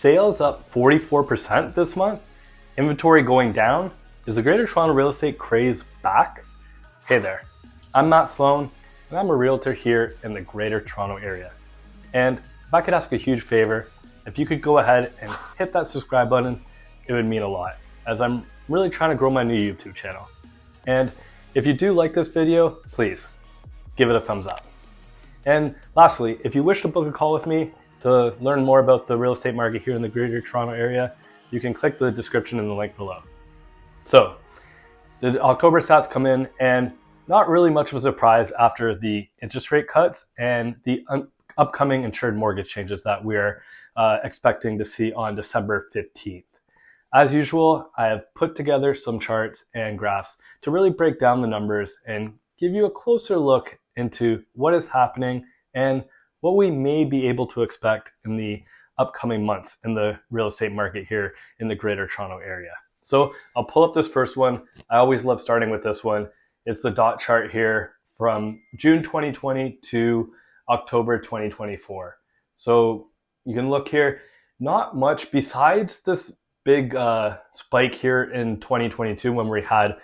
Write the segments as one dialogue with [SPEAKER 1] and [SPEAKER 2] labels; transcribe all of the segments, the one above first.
[SPEAKER 1] sales up 44% this month, inventory going down. Is the Greater Toronto real estate craze back? Hey there, I'm Matt Sloan, and I'm a realtor here in the Greater Toronto area. And if I could ask a huge favor, if you could go ahead and hit that subscribe button, it would mean a lot, as I'm really trying to grow my new YouTube channel. And if you do like this video, please give it a thumbs up. And lastly, if you wish to book a call with me to learn more about the real estate market here in the Greater Toronto area, you can click the description in the link below. So the October stats come in, and not really much of a surprise after the interest rate cuts and the upcoming insured mortgage changes that we're expecting to see on December 15th. As usual, I have put together some charts and graphs to really break down the numbers and give you a closer look into what is happening and what we may be able to expect in the upcoming months in the real estate market here in the Greater Toronto area. So I'll pull up this first one. I always love starting with this one. It's the dot chart here from June 2020 to October 2024. So you can look here, not much besides this big spike here in 2022 when we had,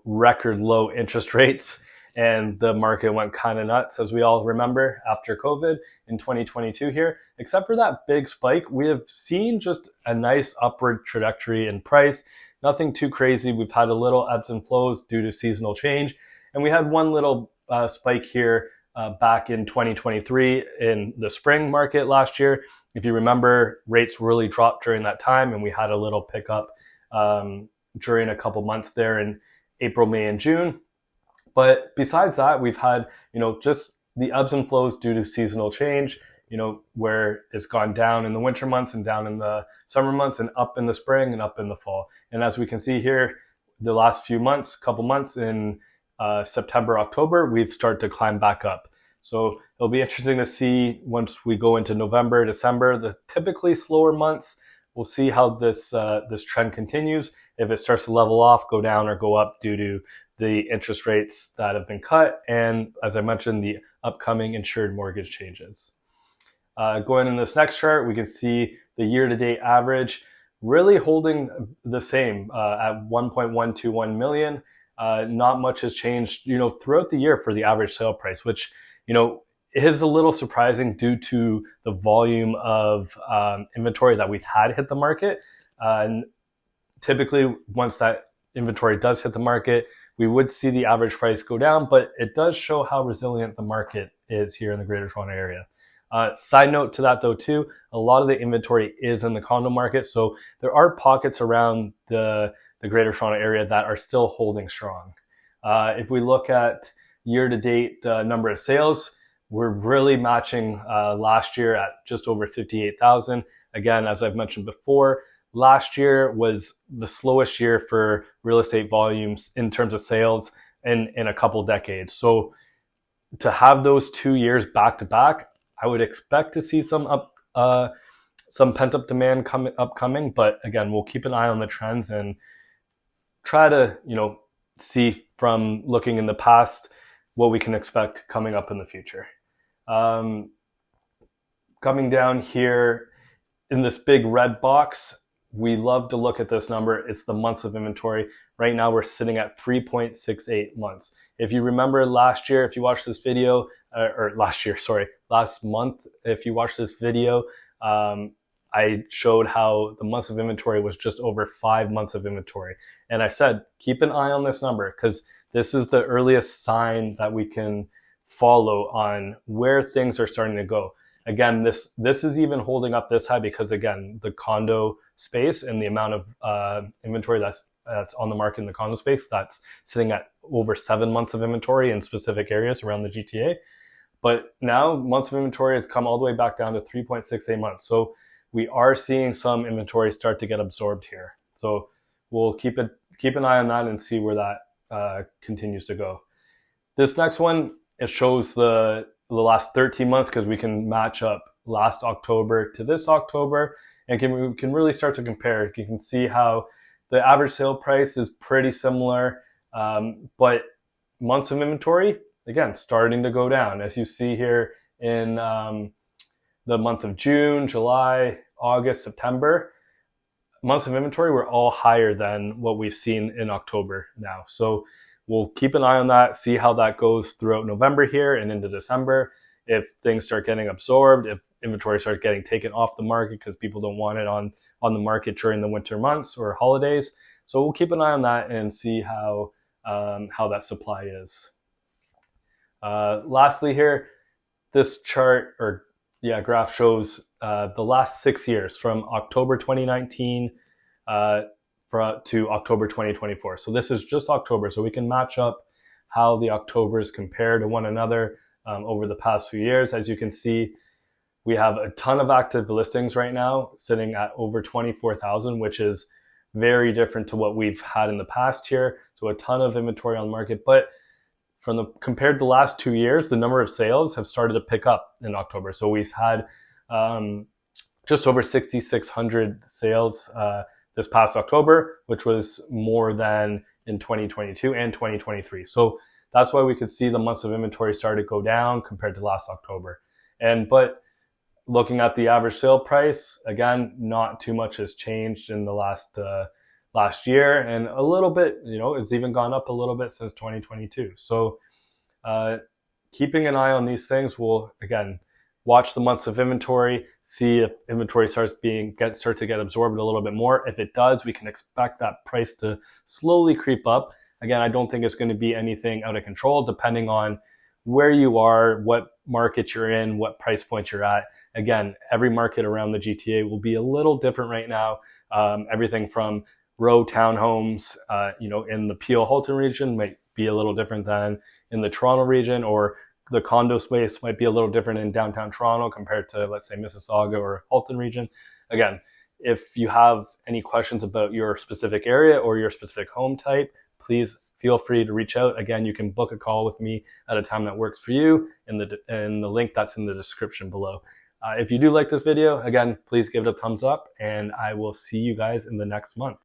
[SPEAKER 1] record low interest rates and the market went kind of nuts, as we all remember, after COVID in 2022 here. Except for that big spike, we have seen just a nice upward trajectory in price. Nothing too crazy. We've had a little ebbs and flows due to seasonal change. And we had one little spike here back in 2023 in the spring market last year. If you remember, rates really dropped during that time, and we had a little pickup during a couple months there in April, May, and June. But besides that, we've had, just the ebbs and flows due to seasonal change, where it's gone down in the winter months and down in the summer months and up in the spring and up in the fall. And as we can see here, the last few months, couple months in September, October, we've started to climb back up. So it'll be interesting to see once we go into November, December, the typically slower months. We'll see how this trend continues. If it starts to level off, go down, or go up due to the interest rates that have been cut, and as I mentioned, the upcoming insured mortgage changes. Going in this next chart, we can see the year-to-date average really holding the same at 1.121 million. Not much has changed, throughout the year for the average sale price, which, is a little surprising due to the volume of inventory that we've had hit the market. And typically, once that inventory does hit the market, we would see the average price go down, but it does show how resilient the market is here in the Greater Toronto area. Side note to that though too, a lot of the inventory is in the condo market, so there are pockets around the Greater Toronto area that are still holding strong. If we look at year-to-date number of sales, we're really matching last year at just over 58,000. Again, as I've mentioned before, last year was the slowest year for real estate volumes in terms of sales in a couple decades. So to have those 2 years back to back, I would expect to see some pent-up demand upcoming. But again, we'll keep an eye on the trends and try to see from looking in the past what we can expect coming up in the future. Coming down here in this big red box, we love to look at this number. It's the months of inventory. Right now we're sitting at 3.68 months. If you remember last year, if you watched this video, last month, if you watched this video, I showed how the months of inventory was just over 5 months of inventory. And I said, keep an eye on this number, because this is the earliest sign that we can follow on where things are starting to go. Again, this is even holding up this high because, again, the condo space and the amount of inventory that's on the market in the condo space, that's sitting at over 7 months of inventory in specific areas around the GTA. But now months of inventory has come all the way back down to 3.68 months. So we are seeing some inventory start to get absorbed here. So we'll keep an eye on that and see where that continues to go. This next one, it shows the last 13 months because we can match up last October to this October, and we can really start to compare. You can see how the average sale price is pretty similar, but months of inventory, again, starting to go down. As you see here in the month of June, July, August, September, months of inventory were all higher than what we've seen in October now. So we'll keep an eye on that, see how that goes throughout November here and into December. If things start getting absorbed, if inventory starts getting taken off the market because people don't want it on the market during the winter months or holidays. So we'll keep an eye on that and see how that supply is. Lastly here, this chart or graph shows the last 6 years from October 2019 to October 2024. So this is just October, so we can match up how the Octobers compare to one another over the past few years. As you can see, we have a ton of active listings right now, sitting at over 24,000, which is very different to what we've had in the past year. So a ton of inventory on the market, but compared to the last 2 years, the number of sales have started to pick up in October. So we've had just over 6,600 sales this past October, which was more than in 2022 and 2023. So that's why we could see the months of inventory start to go down compared to last October. But looking at the average sale price, again, not too much has changed in the last year, and a little bit, it's even gone up a little bit since 2022. So keeping an eye on these things, we'll again watch the months of inventory, see if inventory starts to get absorbed a little bit more. If it does, we can expect that price to slowly creep up. Again, I don't think it's going to be anything out of control, depending on where you are, what market you're in, what price point you're at. Again, every market around the GTA will be a little different right now. Everything from row townhomes, in the Peel Halton region might be a little different than in the Toronto region, or the condo space might be a little different in downtown Toronto compared to, let's say, Mississauga or Halton region. Again, if you have any questions about your specific area or your specific home type, please feel free to reach out. Again, you can book a call with me at a time that works for you in the link that's in the description below. If you do like this video, again, please give it a thumbs up, and I will see you guys in the next month.